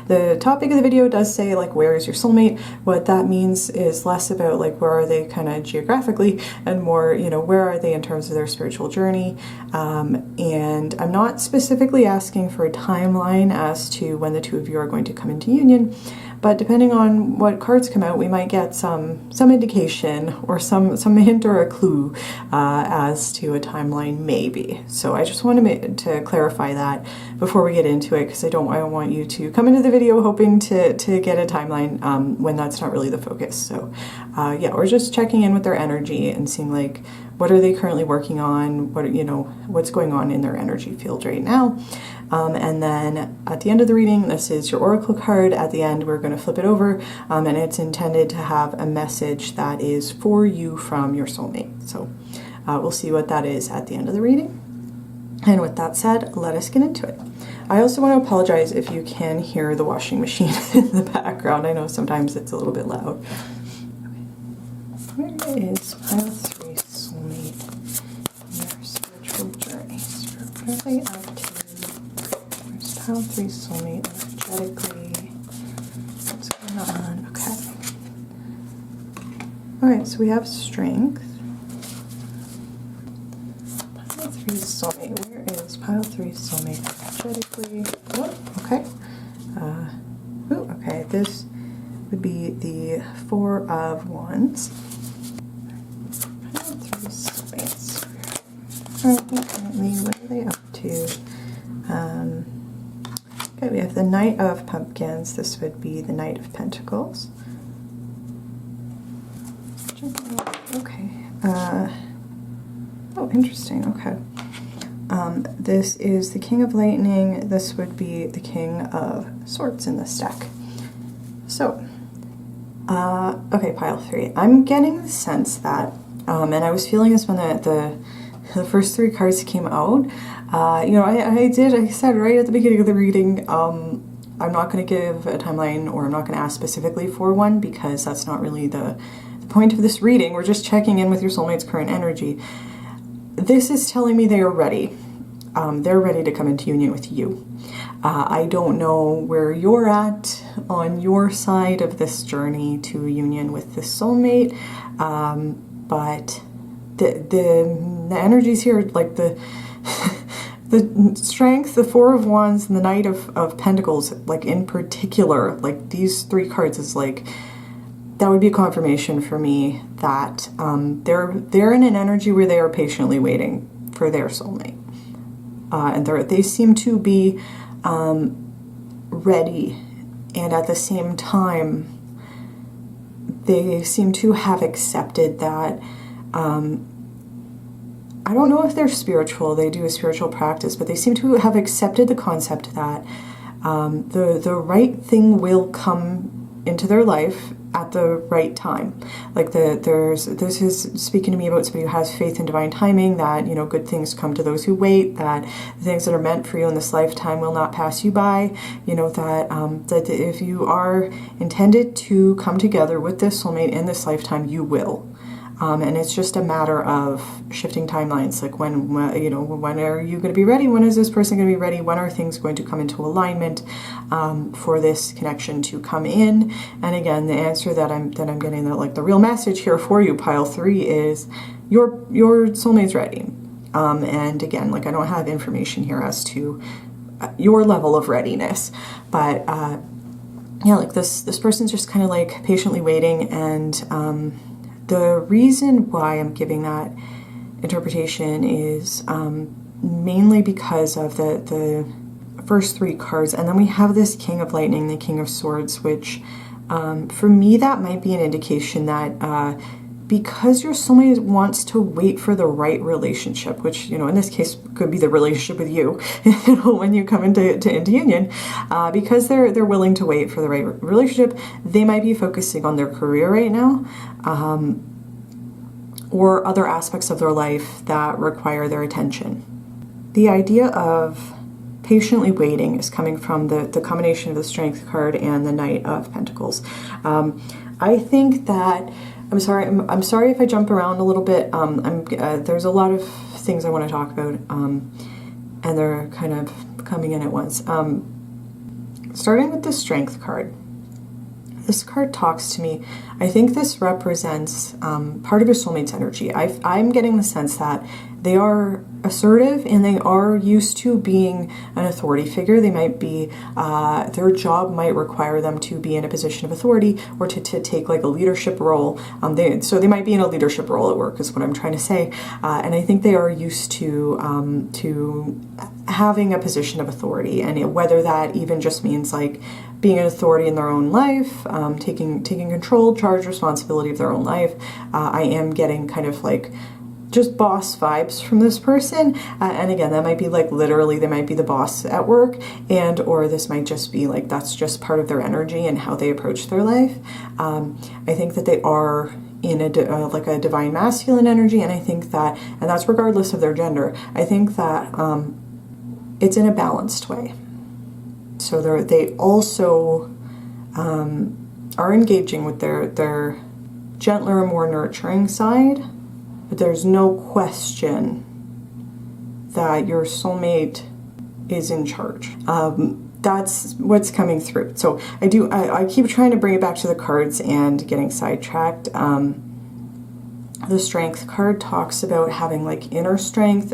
The topic of the video does say, like, where is your soulmate? What that means is less about like where are they kind of geographically, and more, you know, where are they in terms of their spiritual journey. And I'm not specifically asking for a timeline as to when the two of you are going to come into union, but depending on what cards come out, we might get some indication or some hint or a clue as to a timeline, maybe. So I just wanted to clarify that before we get into it, because I don't want you to come into the video hoping to get a timeline when that's not really the focus. So yeah, we're just checking in with their energy and seeing, like, what are they currently working on, what, you know, what's going on in their energy field right now. And then at the end of the reading, this is your oracle card. At the end, we're going to flip it over, and it's intended to have a message that is for you from your soulmate. So we'll see what that is at the end of the reading. And with that said, let us get into it. I also want to apologize if you can hear the washing machine in the background. I know sometimes it's a little bit loud. Okay. Where is Pile 3 soulmate in your spiritual journey? So we're really up to Pile 3 soulmate energetically. What's going on? Okay. Alright, so we have strength. Pile 3 soulmate. Where is Pile 3 soulmate energetically? Oh, okay. Okay. This would be the 4 of Wands. Pile 3 soulmates. Alright, currently, what are they up to? Okay, we have the Knight of Pumpkins. This would be the Knight of Pentacles. Okay. Oh, interesting. Okay. This is the King of Lightning. This would be the King of Swords in this deck. So, okay, Pile 3. I'm getting the sense that, and I was feeling this when the first 3 cards came out. You know, I said right at the beginning of the reading, I'm not going to give a timeline, or I'm not going to ask specifically for one, because that's not really the point of this reading. We're just checking in with your soulmate's current energy. This is telling me they are ready. They're ready to come into union with you. I don't know where you're at on your side of this journey to union with this soulmate, but the energies here, like the strength, the 4 of Wands, and the Knight of Pentacles, like in particular, like these 3 cards is like, that would be a confirmation for me that they're in an energy where they are patiently waiting for their soulmate, and they seem to be ready, and at the same time they seem to have accepted that. I don't know if they're spiritual, they do a spiritual practice, but they seem to have accepted the concept that the right thing will come into their life at the right time. Like this is speaking to me about somebody who has faith in divine timing, that, you know, good things come to those who wait, that the things that are meant for you in this lifetime will not pass you by, you know, that that if you are intended to come together with this soulmate in this lifetime, you will. And it's just a matter of shifting timelines. Like when are you going to be ready? When is this person going to be ready? When are things going to come into alignment for this connection to come in? And again, the answer that I'm getting, that like the real message here for you, pile 3, is your soulmate's ready. And again, like I don't have information here as to your level of readiness, but yeah, like this person's just kind of like patiently waiting. And the reason why I'm giving that interpretation is mainly because of the first 3 cards, and then we have this King of Lightning, the King of Swords, which for me that might be an indication that because your soulmate wants to wait for the right relationship, which, in this case could be the relationship with you, when you come into union, because they're willing to wait for the right relationship, they might be focusing on their career right now, or other aspects of their life that require their attention. The idea of patiently waiting is coming from the combination of the Strength card and the Knight of Pentacles. I think that I'm sorry if I jump around a little bit. There's a lot of things I want to talk about, and they're kind of coming in at once. Starting with the Strength card. This card talks to me. I think this represents part of your soulmate's energy. I'm getting the sense that they are assertive and they are used to being an authority figure. They might be, their job might require them to be in a position of authority or to take like a leadership role. So they might be in a leadership role at work, is what I'm trying to say. And I think they are used to having a position of authority, and whether that even just means like being an authority in their own life, taking control, charge, responsibility of their own life. I am getting kind of like just boss vibes from this person, and again, that might be like literally they might be the boss at work, and or this might just be like that's just part of their energy and how they approach their life. I think that they are in like a divine masculine energy, and I think that, and that's regardless of their gender, I think that it's in a balanced way. So they also are engaging with their gentler, more nurturing side. But there's no question that your soulmate is in charge. That's what's coming through. So I keep trying to bring it back to the cards and getting sidetracked. The Strength card talks about having like inner strength,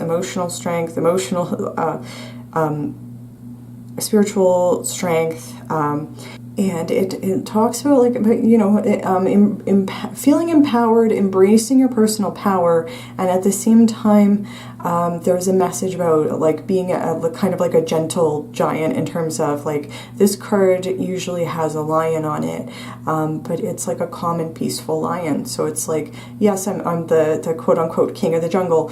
spiritual strength, and it talks about like feeling empowered, embracing your personal power, and at the same time there's a message about like being a kind of like a gentle giant, in terms of like this card usually has a lion on it, but it's like a calm and peaceful lion. So it's like, yes, I'm the quote unquote king of the jungle,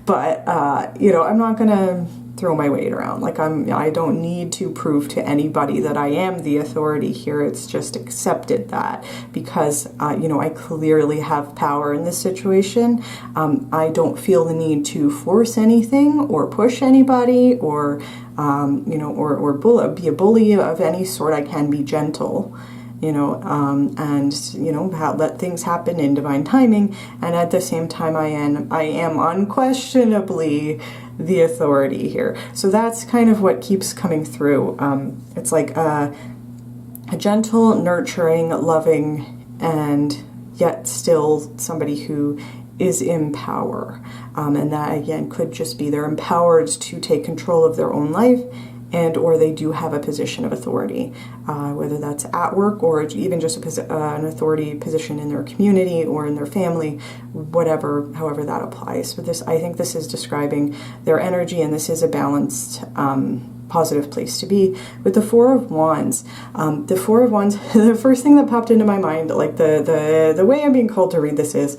but I'm not gonna throw my weight around. Like I don't need to prove to anybody that I am the authority here. It's just accepted that because I clearly have power in this situation. I don't feel the need to force anything or push anybody or be a bully of any sort. I can be gentle, and let things happen in divine timing. And at the same time, I am unquestionably the authority here. So that's kind of what keeps coming through. It's like a gentle, nurturing, loving, and yet still somebody who is in power. And that again could just be they're empowered to take control of their own life, and or they do have a position of authority, whether that's at work or even just an authority position in their community or in their family, however that applies. But I think this is describing their energy, and this is a balanced, positive place to be. With the Four of Wands, the first thing that popped into my mind, like the way I'm being called to read this is,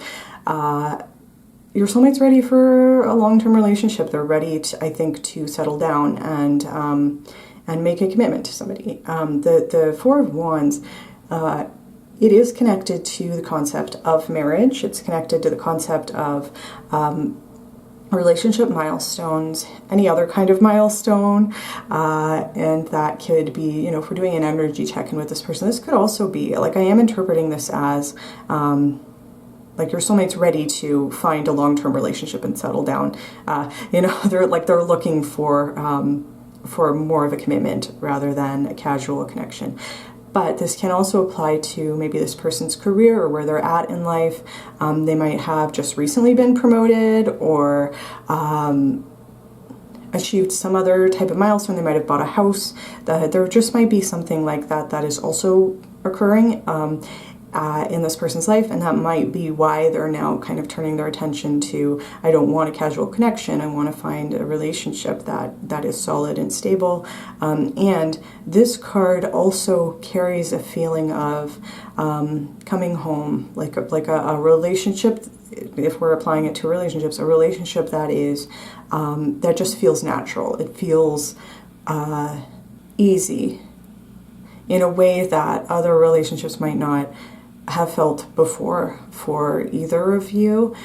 your soulmate's ready for a long-term relationship. They're ready to settle down and make a commitment to somebody. The Four of Wands, it is connected to the concept of marriage. It's connected to the concept of relationship milestones, any other kind of milestone, and that could be, if we're doing an energy check-in with this person, this could also be, like I am interpreting this as like your soulmate's ready to find a long-term relationship and settle down. You know, they're looking for more of a commitment rather than a casual connection. But this can also apply to maybe this person's career or where they're at in life. They might have just recently been promoted or achieved some other type of milestone. They might have bought a house. There just might be something like that that is also occurring in this person's life, and that might be why they're now kind of turning their attention to, I don't want a casual connection, I want to find a relationship that is solid and stable. And this card also carries a feeling of coming home, like a relationship, if we're applying it to relationships, a relationship that is that just feels natural. It feels easy in a way that other relationships might not have felt before for either of you,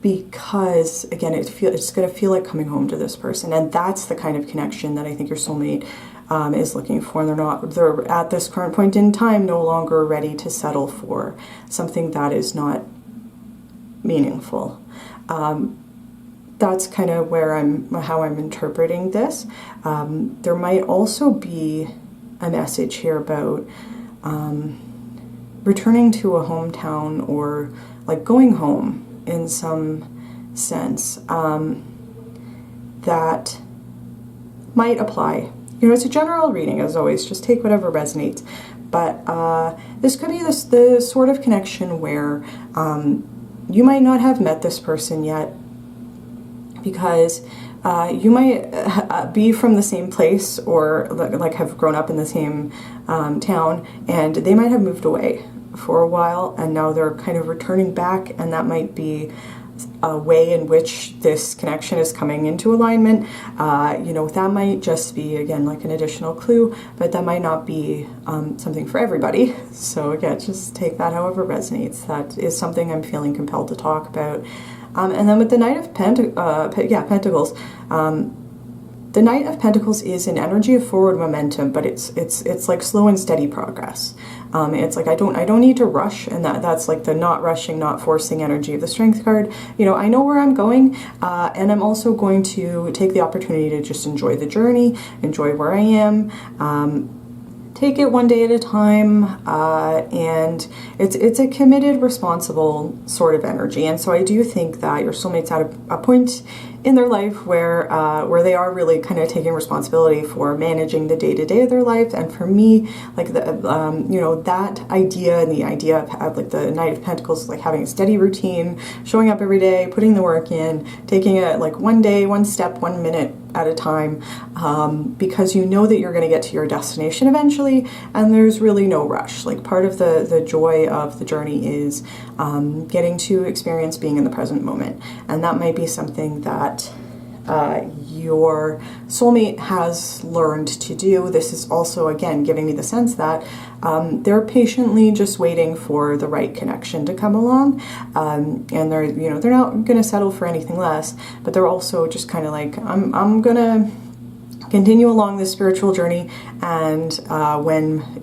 because again, it's going to feel like coming home to this person, and that's the kind of connection that I think your soulmate is looking for. And they're at this current point in time no longer ready to settle for something that is not meaningful. That's kind of how I'm interpreting this. There might also be a message here about returning to a hometown, or like going home in some sense, that might apply. You know, it's a general reading, as always, just take whatever resonates. But this could be the sort of connection where you might not have met this person yet, because you might be from the same place, or like have grown up in the same town, and they might have moved away for a while, and now they're kind of returning back, and that might be a way in which this connection is coming into alignment. You know, that might just be, again, like an additional clue, but that might not be something for everybody. So again, just take that however resonates. That is something I'm feeling compelled to talk about. And then with the Knight of Pentacles, the Knight of Pentacles is an energy of forward momentum, but it's like slow and steady progress. It's like I don't need to rush, and that's like the not rushing, not forcing energy of the Strength card. You know, I know where I'm going, and I'm also going to take the opportunity to just enjoy the journey, enjoy where I am. Take it one day at a time, and it's a committed, responsible sort of energy. And so I do think that your soulmate's at a point in their life where they are really kind of taking responsibility for managing the day-to-day of their life. And for me, like you know, that idea, and the idea of like the Knight of Pentacles, like having a steady routine, showing up every day, putting the work in, taking it like one day, one step, 1 minute at a time, because you know that you're going to get to your destination eventually, and there's really no rush. Like part of the joy of the journey is getting to experience being in the present moment, and that might be something that your soulmate has learned to do. This is also, again, giving me the sense that they're patiently just waiting for the right connection to come along, and they're not going to settle for anything less, but they're also just kind of like, I'm gonna continue along this spiritual journey, and when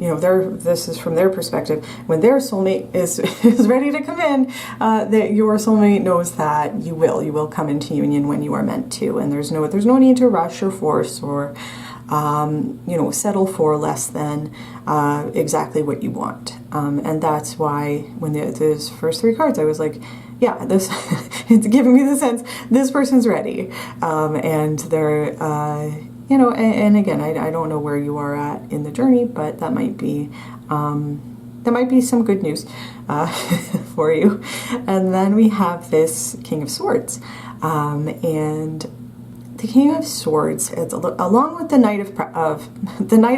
this is from their perspective, when their soulmate is ready to come in, that your soulmate knows that you will come into union when you are meant to, and there's no need to rush or force or settle for less than exactly what you want. And that's why when those first three cards, I was like, yeah, this it's giving me the sense this person's ready, and they're and again, I don't know where you are at in the journey, but that might be some good news for you. And then we have this King of Swords, and the King of Swords, it's along with the Knight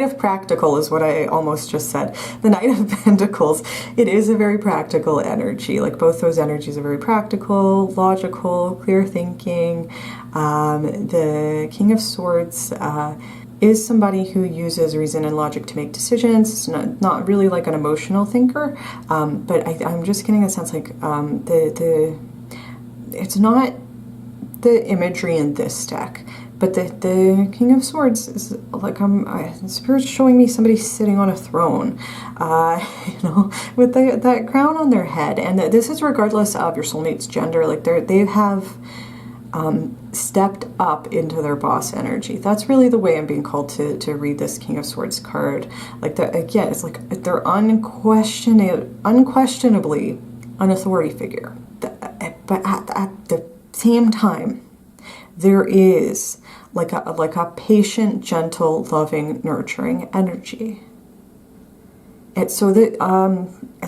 of Practical is what I almost just said. The Knight of Pentacles, it is a very practical energy. Like both those energies are very practical, logical, clear thinking. The King of Swords is somebody who uses reason and logic to make decisions. It's not really like an emotional thinker, but I'm just getting a sense like it's not the imagery in this deck But the King of Swords is like, Spirit's showing me somebody sitting on a throne, with that crown on their head. And this is regardless of your soulmate's gender. Like they have stepped up into their boss energy. That's really the way I'm being called to read this King of Swords card. Like, again, it's like they're unquestionably an authority figure. But at the same time, there is like a patient, gentle, loving, nurturing energy. It's so that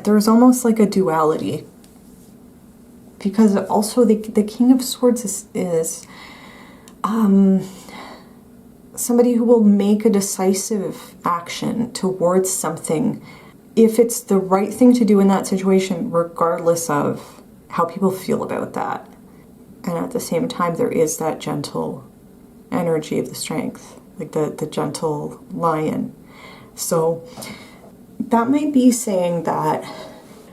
there's almost like a duality, because also the King of Swords is somebody who will make a decisive action towards something if it's the right thing to do in that situation, regardless of how people feel about that. And at the same time, there is that gentle energy of the strength, like the gentle lion. So that might be saying that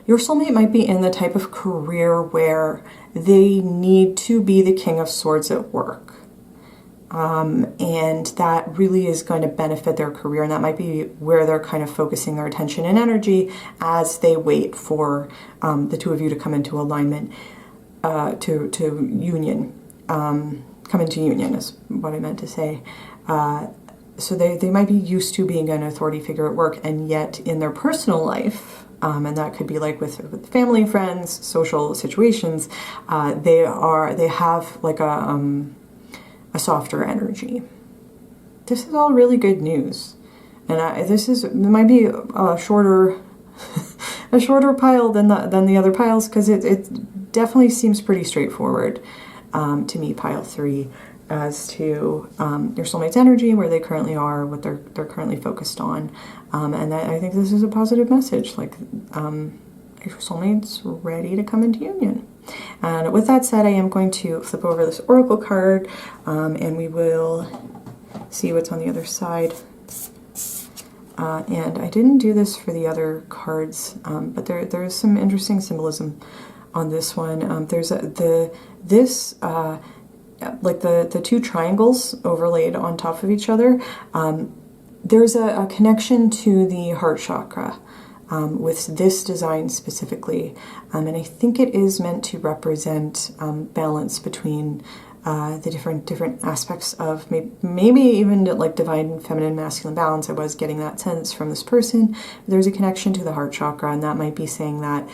your soulmate might be in the type of career where they need to be the King of Swords at work. And that really is going to benefit their career. And that might be where they're kind of focusing their attention and energy as they wait for the two of you to come into alignment, to union. Come into union is what I meant to say. So they might be used to being an authority figure at work, and yet in their personal life, and that could be like with family, friends, social situations, they have like a softer energy. This is all really good news, and it might be a shorter pile than the other piles, because it definitely seems pretty straightforward to me, pile 3, as to your soulmate's energy, where they currently are, what they're currently focused on, and I think this is a positive message. Like your soulmate's ready to come into union. And with that said, I am going to flip over this oracle card, and we will see what's on the other side. And I didn't do this for the other cards, but there is some interesting symbolism on this one. There's the two triangles overlaid on top of each other. There's a connection to the heart chakra with this design specifically, and I think it is meant to represent balance between the different aspects of maybe even like divine feminine masculine balance. I was getting that sense from this person. There's a connection to the heart chakra, and that might be saying that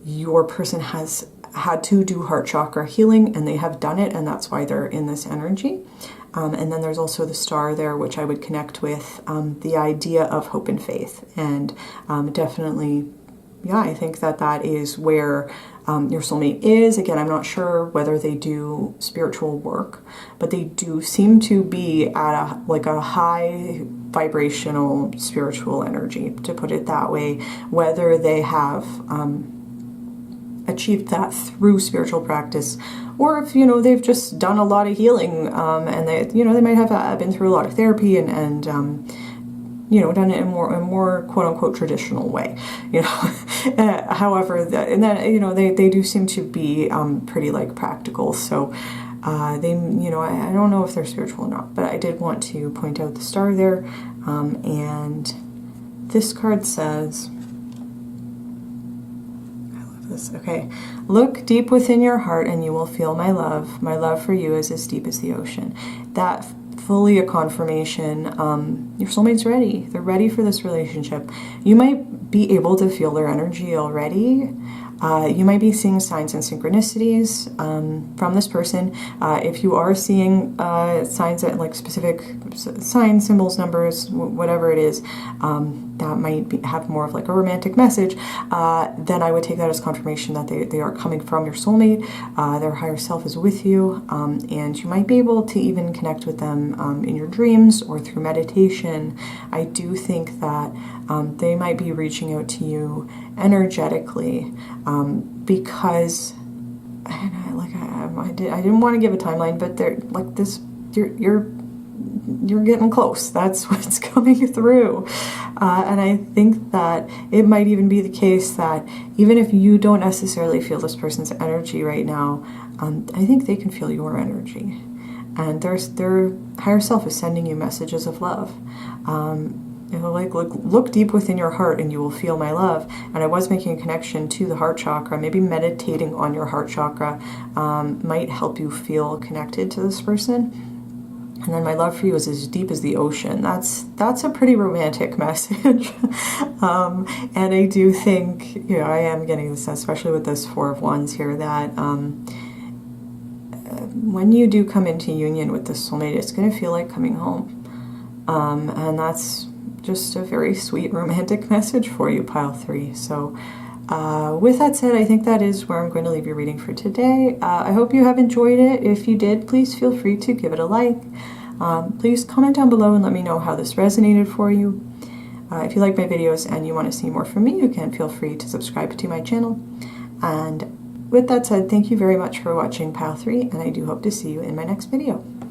your person has had to do heart chakra healing, and they have done it, and that's why they're in this energy. And then there's also the star there, which I would connect with the idea of hope and faith. And definitely, yeah, I think that is where your soulmate is. Again, I'm not sure whether they do spiritual work, but they do seem to be at a high vibrational spiritual energy, to put it that way. Whether they have achieved that through spiritual practice, or if they've just done a lot of healing, and they might have been through a lot of therapy and done it in a more quote unquote traditional way, however, they do seem to be pretty like practical. So I don't know if they're spiritual or not, but I did want to point out the star there. And this card says, okay, look deep within your heart and you will feel my love. My love for you is as deep as the ocean. That fully a confirmation. Your soulmate's ready. They're ready for this relationship. You might be able to feel their energy already. You might be seeing signs and synchronicities from this person. If you are seeing signs that like specific signs, symbols, numbers, whatever it is, that might have more of like a romantic message, then I would take that as confirmation that they are coming from your soulmate. Their higher self is with you, and you might be able to even connect with them in your dreams or through meditation. I do think that they might be reaching out to you energetically, because I didn't want to give a timeline, but they're like this. You're getting close. That's what's coming through, and I think that it might even be the case that even if you don't necessarily feel this person's energy right now, I think they can feel your energy. and their higher self is sending you messages of love. Like look deep within your heart and you will feel my love. And I was making a connection to the heart chakra. Maybe meditating on your heart chakra might help you feel connected to this person. And then my love for you is as deep as the ocean. That's a pretty romantic message. And I do think, I am getting the sense, especially with this Four of Wands here, that when you do come into union with the soulmate, it's going to feel like coming home. And that's just a very sweet romantic message for you, pile 3. So with that said, I think that is where I'm going to leave your reading for today. I hope you have enjoyed it. If you did, please feel free to give it a like. Please comment down below and let me know how this resonated for you. If you like my videos and you want to see more from me, you can feel free to subscribe to my channel. And with that said, thank you very much for watching, pile 3, and I do hope to see you in my next video.